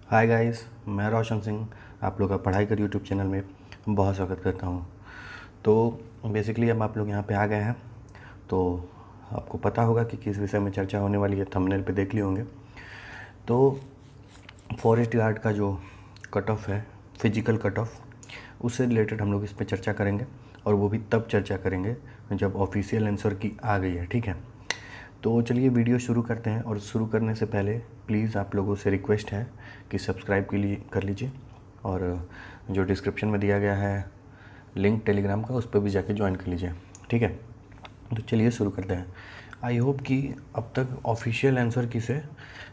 Hi guys, मैं रोशन सिंह आप लोग का पढ़ाई कर यूट्यूब चैनल में बहुत स्वागत करता हूँ। तो बेसिकली अब आप लोग यहाँ पे आ गए हैं, तो आपको पता होगा कि किस विषय में चर्चा होने वाली है, थंबनेल पे देख लिए होंगे। तो फॉरेस्ट गार्ड का जो कट ऑफ है, फिजिकल कट ऑफ, उससे रिलेटेड हम लोग इस पर चर्चा करेंगे, और वो भी तब चर्चा करेंगे जब ऑफिशियल आंसर की आ गई है। ठीक है, तो चलिए वीडियो शुरू करते हैं। और शुरू करने से पहले प्लीज़ आप लोगों से रिक्वेस्ट है कि सब्सक्राइब के लिए कर लीजिए, और जो डिस्क्रिप्शन में दिया गया है लिंक टेलीग्राम का, उस पर भी जाके ज्वाइन कर लीजिए। ठीक है, तो चलिए शुरू करते हैं। आई होप कि अब तक ऑफिशियल आंसर की से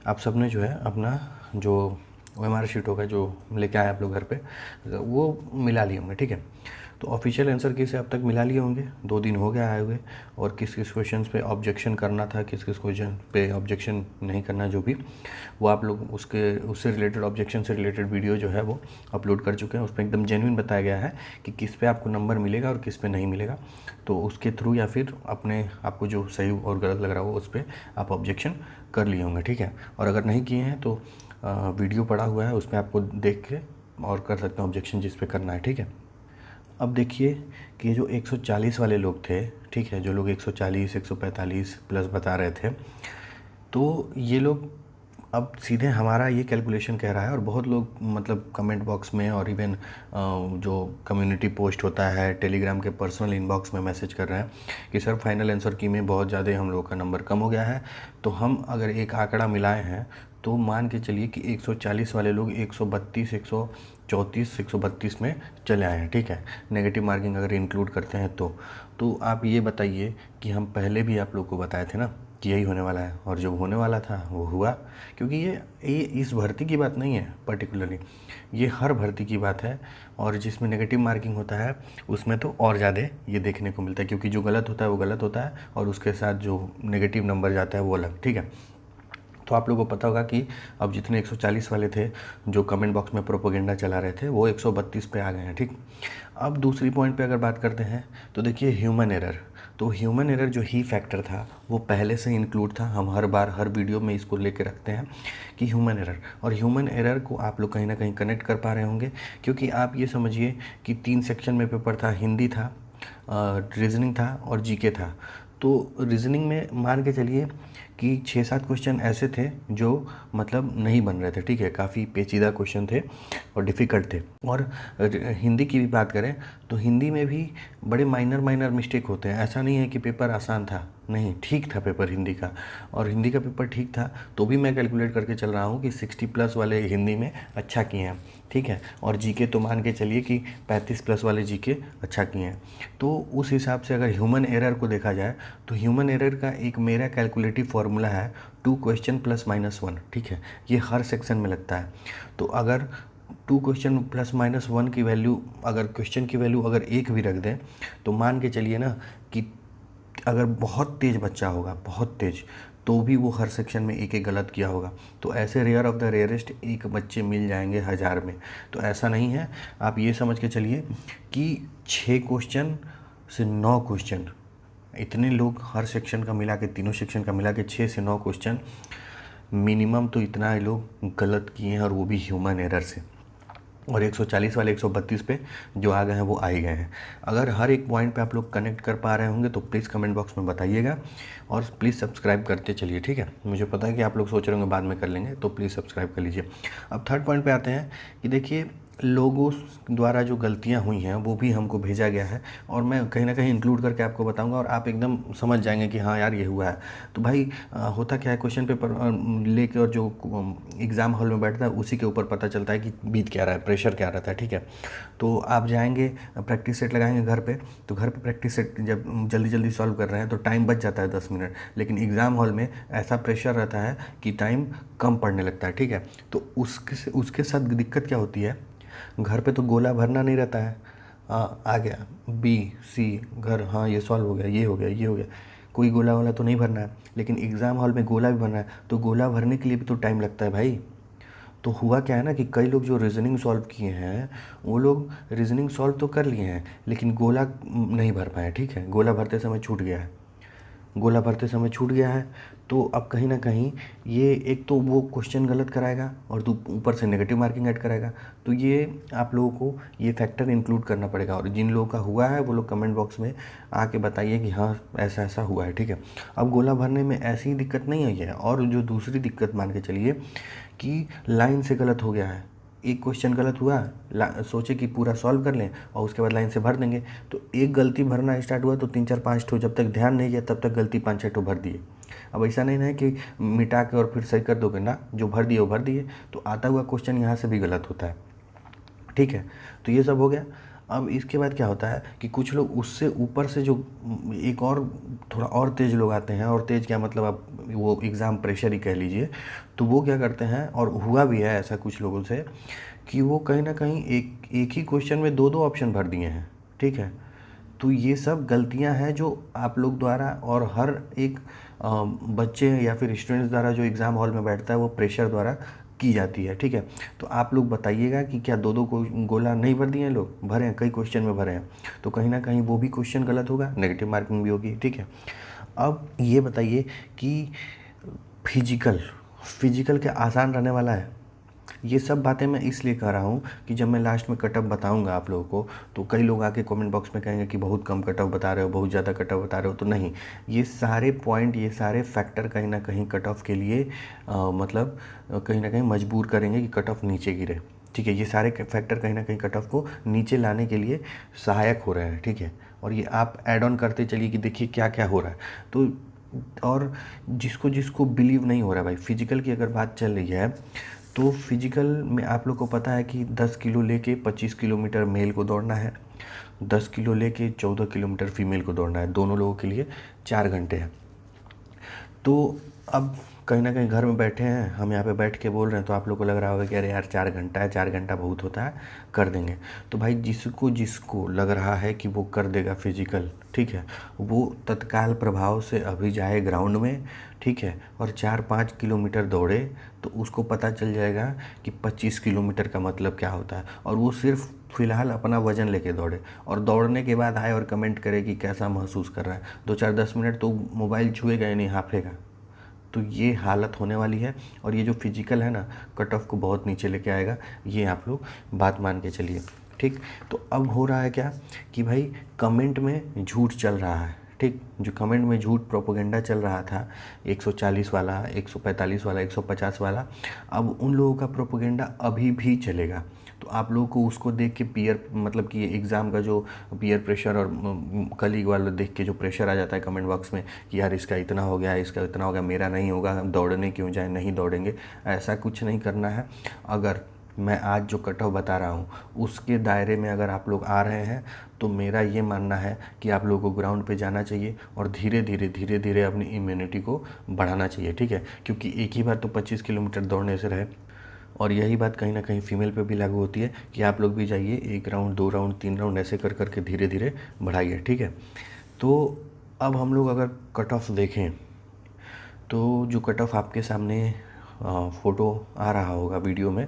आप सब ने जो है अपना जो OMR शीट होगा जो लेके आए आप लोग घर पे, वो मिला लिए होंगे। ठीक है, तो ऑफिशियल आंसर की से अब तक मिला लिए होंगे, 2 दिन हो गया आए हुए। और किस किस क्वेश्चन पे ऑब्जेक्शन करना था, किस किस क्वेश्चन पे ऑब्जेक्शन नहीं करना, जो भी वो आप लोग उससे रिलेटेड, ऑब्जेक्शन से रिलेटेड वीडियो जो है वो अपलोड कर चुके हैं। उस पर एकदम जेन्युइन बताया गया है कि किस पे आपको नंबर मिलेगा और किस पे नहीं मिलेगा। तो उसके थ्रू या फिर आपको जो सही और गलत लग रहा हो उस पर आप ऑब्जेक्शन कर लिए होंगे। ठीक है, और अगर नहीं किए हैं तो वीडियो पड़ा हुआ है, उस पर आपको देख के और कर सकते हैं ऑब्जेक्शन जिस पे करना है। ठीक है, अब देखिए कि जो 140 वाले लोग थे, ठीक है, जो लोग 140 145 प्लस बता रहे थे, तो ये लोग अब सीधे हमारा ये कैलकुलेशन कह रहा है। और बहुत लोग मतलब कमेंट बॉक्स में और इवन जो कम्युनिटी पोस्ट होता है टेलीग्राम के पर्सनल इनबॉक्स में मैसेज कर रहे हैं कि सर फाइनल आंसर की में बहुत ज़्यादा हम लोगों का नंबर कम हो गया है। तो हम अगर एक आंकड़ा मिलाए हैं तो मान के चलिए कि 140 वाले लोग 132 134 132 में चले आए हैं। ठीक है, नेगेटिव मार्किंग अगर इंक्लूड करते हैं तो आप ये बताइए कि हम पहले भी आप लोग को बताए थे ना कि यही होने वाला है, और जो होने वाला था वो हुआ। क्योंकि ये इस भर्ती की बात नहीं है पर्टिकुलरली, ये हर भर्ती की बात है। और जिसमें नेगेटिव मार्किंग होता है उसमें तो और ज़्यादा ये देखने को मिलता है, क्योंकि जो गलत होता है वो गलत होता है और उसके साथ जो नेगेटिव नंबर जाता है वो अलग। ठीक है, तो आप लोगों को पता होगा कि अब जितने 140 वाले थे जो कमेंट बॉक्स में प्रोपोगेंडा चला रहे थे, वो 132 पे आ गए हैं। ठीक, अब दूसरी पॉइंट पे अगर बात करते हैं तो देखिए ह्यूमन एरर। तो ह्यूमन एरर जो ही फैक्टर था वो पहले से इंक्लूड था। हम हर बार हर वीडियो में इसको लेके रखते हैं कि ह्यूमन एरर, और ह्यूमन एरर को आप लोग कहीं ना कहीं कनेक्ट कर पा रहे होंगे। क्योंकि आप ये समझिए कि 3 सेक्शन में पेपर था, हिंदी था, रीजनिंग था और जीके था। तो रीजनिंग में मान के चलिए कि 6-7 क्वेश्चन ऐसे थे जो मतलब नहीं बन रहे थे। ठीक है, काफ़ी पेचीदा क्वेश्चन थे और डिफ़िकल्ट थे। और हिंदी की भी बात करें तो हिंदी में भी बड़े माइनर मिस्टेक होते हैं। ऐसा नहीं है कि पेपर आसान था, नहीं, ठीक था पेपर हिंदी का। और हिंदी का पेपर ठीक था तो भी मैं कैलकुलेट करके चल रहा हूँ कि 60 प्लस वाले हिंदी में अच्छा किए हैं। ठीक है, और जीके तो मान के चलिए कि 35 प्लस वाले जीके अच्छा किए हैं। तो उस हिसाब से अगर ह्यूमन एरर को देखा जाए तो ह्यूमन एरर का एक मेरा कैलकुलेटिव फॉर्मूला है 2 क्वेश्चन प्लस माइनस 1। ठीक है, ये हर सेक्शन में लगता है। तो अगर 2 क्वेश्चन प्लस माइनस 1 की वैल्यू, अगर क्वेश्चन की वैल्यू अगर 1 भी रख दें तो मान के चलिए ना कि अगर बहुत तेज़ बच्चा होगा, बहुत तेज़, तो भी वो हर सेक्शन में एक एक गलत किया होगा। तो ऐसे रेयर ऑफ द रेयरेस्ट एक बच्चे मिल जाएंगे 1000 में। तो ऐसा नहीं है, आप ये समझ के चलिए कि 6 क्वेश्चन से 9 क्वेश्चन, इतने लोग हर सेक्शन का मिला के, तीनों सेक्शन का मिला के 6 से 9 क्वेश्चन मिनिमम तो इतना लोग गलत किए हैं, और वो भी ह्यूमन एरर से। और 140 वाले 132 पे जो आ गए हैं वो आ ही गए हैं। अगर हर एक पॉइंट पे आप लोग कनेक्ट कर पा रहे होंगे तो प्लीज़ कमेंट बॉक्स में बताइएगा, और प्लीज़ सब्सक्राइब करते चलिए। ठीक है, मुझे पता है कि आप लोग सोच रहे होंगे बाद में कर लेंगे, तो प्लीज़ सब्सक्राइब कर लीजिए। अब थर्ड पॉइंट पे आते हैं कि देखिए लोगों द्वारा जो गलतियां हुई हैं वो भी हमको भेजा गया है, और मैं कहीं ना कहीं इंक्लूड करके आपको बताऊंगा, और आप एकदम समझ जाएंगे कि हाँ यार ये हुआ है। तो भाई होता क्या है, क्वेश्चन पेपर लेके और जो एग्ज़ाम हॉल में बैठता है उसी के ऊपर पता चलता है कि बीत क्या रहा है, प्रेशर क्या रहता है। ठीक है, तो आप जाएंगे प्रैक्टिस सेट लगाएंगे घर पे, तो घर पे प्रैक्टिस सेट जब जल्दी जल्दी सॉल्व कर रहे हैं तो टाइम बच जाता है 10 मिनट, लेकिन एग्ज़ाम हॉल में ऐसा प्रेशर रहता है कि टाइम कम पड़ने लगता है। ठीक है, तो उसके साथ दिक्कत क्या होती है, घर पे तो गोला भरना नहीं रहता है। आ गया बी सी घर, हाँ ये सॉल्व हो गया, ये हो गया, ये हो गया, कोई गोला वाला तो नहीं भरना है। लेकिन एग्ज़ाम हॉल में गोला भी भरना है, तो गोला भरने के लिए भी तो टाइम लगता है भाई। तो हुआ क्या है ना कि कई लोग जो रीजनिंग सॉल्व किए हैं वो लोग रीजनिंग सॉल्व तो कर लिए हैं लेकिन गोला नहीं भर पाए। ठीक है, गोला भरते समय छूट गया है, गोला भरते समय छूट गया है। तो अब कहीं ना कहीं ये एक तो वो क्वेश्चन गलत कराएगा और तो ऊपर से नेगेटिव मार्किंग ऐड कराएगा। तो ये आप लोगों को ये फैक्टर इंक्लूड करना पड़ेगा, और जिन लोगों का हुआ है वो लोग कमेंट बॉक्स में आके बताइए कि हाँ ऐसा ऐसा हुआ है, ठीक है। अब गोला भरने में ऐसी दिक्कत नहीं आई है, और जो दूसरी दिक्कत मान के चलिए कि लाइन से गलत हो गया है, एक क्वेश्चन गलत हुआ, सोचे कि पूरा सॉल्व कर लें और उसके बाद लाइन से भर देंगे, तो एक गलती भरना स्टार्ट हुआ तो 3 4 5 ठो, जब तक ध्यान नहीं किया तब तक गलती 5 6 ठो भर दिए। अब ऐसा नहीं है कि मिटा के और फिर सही कर दोगे ना, जो भर दिए वो भर दिए। तो आता हुआ क्वेश्चन यहाँ से भी गलत होता है, ठीक है। तो ये सब हो गया। अब इसके बाद क्या होता है कि कुछ लोग उससे ऊपर से जो एक और थोड़ा और तेज़ लोग आते हैं, और तेज़ क्या मतलब आप वो एग्ज़ाम प्रेशर ही कह लीजिए, तो वो क्या करते हैं, और हुआ भी है ऐसा कुछ लोगों से, कि वो कहीं ना कहीं एक ही क्वेश्चन में दो दो ऑप्शन भर दिए हैं, ठीक है। तो ये सब गलतियां हैं जो आप लोग द्वारा और हर एक बच्चे या फिर स्टूडेंट्स द्वारा जो एग्ज़ाम हॉल में बैठता है वो प्रेशर द्वारा की जाती है, ठीक है। तो आप लोग बताइएगा कि क्या दो दो को गोला नहीं भर दिए हैं, लोग भरे हैं, कई क्वेश्चन में भरे हैं, तो कहीं ना कहीं वो भी क्वेश्चन गलत होगा, नेगेटिव मार्किंग भी होगी, ठीक है। अब ये बताइए कि फिजिकल क्या आसान रहने वाला है? ये सब बातें मैं इसलिए कह रहा हूँ कि जब मैं लास्ट में कट ऑफ बताऊँगा आप लोगों को, तो कई लोग आके कमेंट बॉक्स में कहेंगे कि बहुत कम कट ऑफ बता रहे हो, बहुत ज़्यादा कट ऑफ बता रहे हो। तो नहीं, ये सारे पॉइंट, ये सारे फैक्टर कहीं ना कहीं कट ऑफ के लिए मतलब कहीं ना कहीं मजबूर करेंगे कि कट ऑफ नीचे गिरे, ठीक है। ये सारे फैक्टर कहीं ना कहीं कट ऑफ को नीचे लाने के लिए सहायक हो रहे हैं, ठीक है। और ये आप ऐड ऑन करते चलिए कि देखिए क्या क्या हो रहा है। तो और जिसको जिसको बिलीव नहीं हो रहा है भाई, फिजिकल की अगर बात चल रही है, तो फिजिकल में आप लोग को पता है कि 10 किलो लेके 25 किलोमीटर मेल को दौड़ना है, 10 किलो लेके 14 किलोमीटर फीमेल को दौड़ना है, दोनों लोगों के लिए 4 घंटे है। तो अब कहीं ना कहीं घर में बैठे हैं, हम यहाँ पे बैठ के बोल रहे हैं, तो आप लोग को लग रहा होगा कि अरे यार 4 घंटा है, 4 घंटा बहुत होता है, कर देंगे। तो भाई जिसको जिसको लग रहा है कि वो कर देगा फिजिकल, ठीक है, वो तत्काल प्रभाव से अभी जाए ग्राउंड में, ठीक है, और 4 5 किलोमीटर दौड़े, तो उसको पता चल जाएगा कि 25 किलोमीटर का मतलब क्या होता है। और वो सिर्फ फिलहाल अपना वजन लेके दौड़े, और दौड़ने के बाद आए और कमेंट करे कि कैसा महसूस कर रहा है। 2 4 10 मिनट तो मोबाइल छुएगा ही नहीं, हाफेगा। तो ये हालत होने वाली है, और ये जो फिजिकल है ना, कट ऑफ को बहुत नीचे लेके आएगा, ये आप लोग बात मान के चलिए, ठीक। तो अब हो रहा है क्या कि भाई कमेंट में झूठ चल रहा है, ठीक। जो कमेंट में झूठ प्रोपोगेंडा चल रहा था, 140 वाला, 145 वाला, 150 वाला, अब उन लोगों का प्रोपोगेंडा अभी भी चलेगा। तो आप लोगों को उसको देख के पीयर, मतलब कि एग्ज़ाम का जो पीयर प्रेशर और कलीग वाला देख के जो प्रेशर आ जाता है कमेंट बॉक्स में कि यार इसका इतना हो गया, इसका इतना हो गया, मेरा नहीं होगा, हम दौड़ने क्यों जाए, नहीं दौड़ेंगे, ऐसा कुछ नहीं करना है। अगर मैं आज जो कट ऑफ बता रहा हूँ उसके दायरे में अगर आप लोग आ रहे हैं, तो मेरा ये मानना है कि आप लोगों को ग्राउंड पे जाना चाहिए और धीरे धीरे अपनी इम्यूनिटी को बढ़ाना चाहिए, ठीक है। क्योंकि एक ही बार तो 25 किलोमीटर दौड़ने से रहे, और यही बात कहीं ना कहीं फीमेल पे भी लागू होती है कि आप लोग भी जाइए, 1 राउंड 2 राउंड 3 राउंड ऐसे कर करके धीरे धीरे बढ़ाइए, ठीक है। तो अब हम लोग अगर कट ऑफ देखें, तो जो कट ऑफ आपके सामने फ़ोटो आ रहा होगा वीडियो में,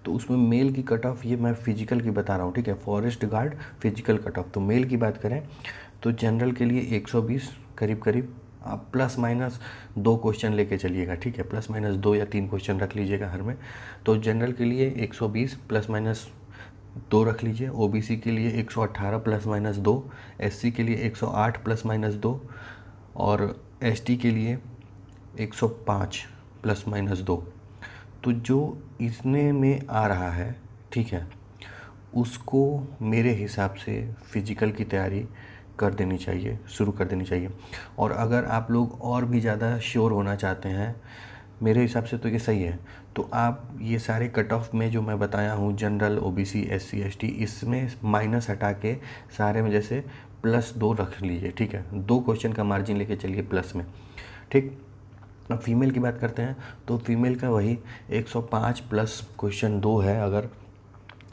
तो उसमें मेल की कट ऑफ, ये मैं फिजिकल की बता रहा हूँ, ठीक है, forest guard physical cut off. तो मेल की बात करें तो जनरल के लिए 120 करीब करीब, आप प्लस माइनस 2 क्वेश्चन लेके चलिएगा, ठीक है, प्लस माइनस 2 या 3 क्वेश्चन रख लीजिएगा हर में। तो जनरल के लिए 120 प्लस माइनस 2 रख लीजिए, ओबीसी के लिए 118 प्लस माइनस 2, एससी के लिए 108 प्लस माइनस 2, और एसटी के लिए 105 प्लस माइनस 2। तो जो इसने में आ रहा है, ठीक है, उसको मेरे हिसाब से फिजिकल की तैयारी कर देनी चाहिए, शुरू कर देनी चाहिए। और अगर आप लोग और भी ज़्यादा श्योर होना चाहते हैं, मेरे हिसाब से तो ये सही है, तो आप ये सारे कट ऑफ में जो मैं बताया हूँ, जनरल, ओबीसी, एससी, एसटी, इसमें माइनस हटा के सारे में जैसे +2 रख लीजिए, ठीक है, 2 क्वेश्चन का मार्जिन लेके चलिए प्लस में, ठीक। अब फीमेल की बात करते हैं, तो फीमेल का वही 105 प्लस क्वेश्चन 2 है। अगर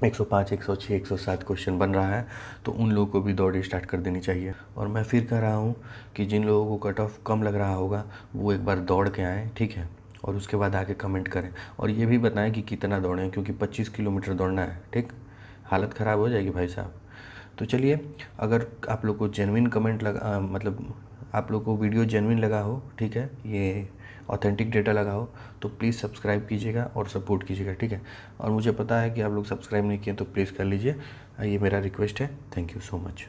105, 106, 107 क्वेश्चन बन रहा है, तो उन लोगों को भी दौड़ स्टार्ट कर देनी चाहिए। और मैं फिर कह रहा हूँ कि जिन लोगों को कट ऑफ कम लग रहा होगा, वो एक बार दौड़ के आएँ, ठीक है, और उसके बाद आके कमेंट करें, और ये भी बताएं कि कितना दौड़ें, क्योंकि 25 किलोमीटर दौड़ना है, ठीक। हालत ख़राब हो जाएगी भाई साहब। तो चलिए, अगर आप लोग को जेन्युइन कमेंट लगा, मतलब आप लोग को वीडियो जेन्युइन लगा हो, ठीक है, ये ऑथेंटिक डेटा लगा हो तो प्लीज़ सब्सक्राइब कीजिएगा और सपोर्ट कीजिएगा, ठीक है। और मुझे पता है कि आप लोग सब्सक्राइब नहीं किए तो प्लीज़ कर लीजिए, ये मेरा रिक्वेस्ट है। Thank you so much.